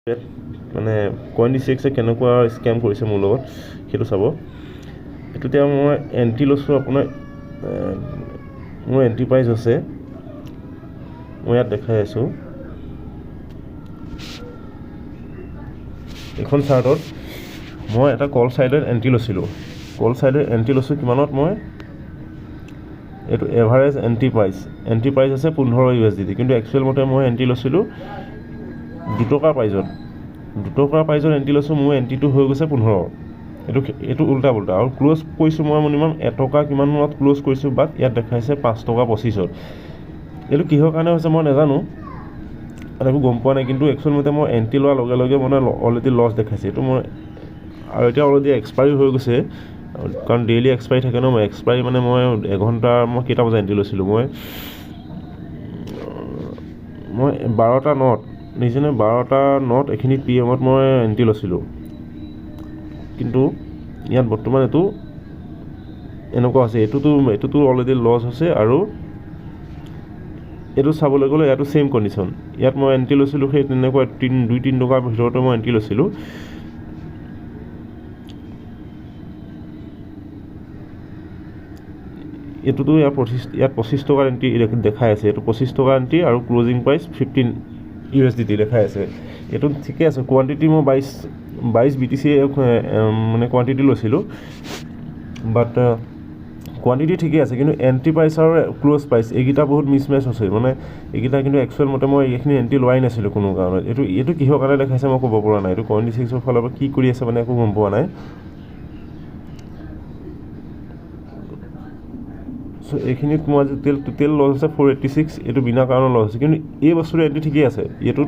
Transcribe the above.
মানে CoinDCX কেনেকুৱা scam কৰিছে মোৰ লগত সেইটো চাব। এতিয়া মই এণ্ট্ৰি লৈছোঁ আপোনাৰ মোৰ এণ্ট্ৰি প্ৰাইচ আছে, মই ইয়াত দেখাই আছোঁ এইখন চাৰ্টত মই এটা কল ছাইডত এণ্ট্ৰি লৈছিলোঁ। কিমানত মই এইটো এভাৰেজ এণ্ট্ৰি প্ৰাইচ আছে 15 USDT, কিন্তু একচুৱেল মতে মই এণ্ট্ৰি লৈছিলোঁ 2 টকাৰ প্ৰাইজত এণ্ট্ৰি লৈছোঁ। মোৰ এণ্ট্ৰিটো হৈ গৈছে 15। এইটো উল্টা আৰু ক্ল'জ কৰিছোঁ মই মিনিমাম 1 টকা কিমান মানত ক্ল'জ কৰিছোঁ, বাট ইয়াত দেখাইছে 5 টকা 25। এইটো কিহৰ কাৰণে হৈছে মই নাজানো, একো গম পোৱা নাই, কিন্তু একচুৱেল মতে মই এণ্ট্ৰি লোৱাৰ লগে লগে মানে অলৰেডি লছ দেখাইছে এইটো মই। আৰু এতিয়া অলৰেডি এক্সপায়াৰি হৈ গৈছে, কাৰণ ডেইলি এক্সপায়াৰি থাকে ন। মই এক্সপায়াৰি মানে মই এঘণ্টা মই কেইটা বজাত এণ্ট্ৰি লৈছিলোঁ, মই 12টা নট নিচিনা 12টা নট এইখিনি PM মই এণ্ট্ৰি লৈছিলোঁ। কিন্তু ইয়াত বৰ্তমান এইটো এনেকুৱা হৈছে, এইটোতো অলৰেডি লছ হৈছে। আৰু এইটো চাবলৈ গ'লে ইয়াতো ছেইম কণ্ডিশ্যন, ইয়াত মই এণ্ট্ৰি লৈছিলোঁ সেই তেনেকুৱা 2-3 টকাৰ ভিতৰতে মই এণ্ট্ৰি লৈছিলোঁ। এইটোতো ইয়াত 25 টকাৰ এণ্ট্ৰি দেখাই আছে, এইটো 25 টকা এণ্ট্ৰি আৰু ক্ল'জিং প্ৰাইচ 15 USDT দেখাই আছে। এইটো ঠিকে আছে। কোৱান্টিটি মই 22 BTC মানে কোৱান্টিটি লৈছিলোঁ, বাট কোৱান্টিটি ঠিকে আছে, কিন্তু এণ্ট্ৰি প্ৰাইচ আৰু ক্ল'জ প্ৰাইচ এইকেইটা বহুত মিছমেচ হৈছে। মানে এইকেইটা কিন্তু একচুৱেল মতে মই এইখিনি এণ্ট্ৰি লোৱাই নাছিলোঁ কোনো কাৰণত। এইটো কিহৰ কাৰণে দেখাইছে মই ক'ব পৰা নাই। এইটো CoinDCXৰ ফালৰ পৰা কি কৰি আছে মানে একো গম পোৱা নাই। চ' এইখিনিত মই টোটেল লছ হৈছে 486। এইটো বিনা কাৰণত লছ হৈছে, কিন্তু এই বস্তুটো এণ্ট্ৰি ঠিকেই আছে। এইটো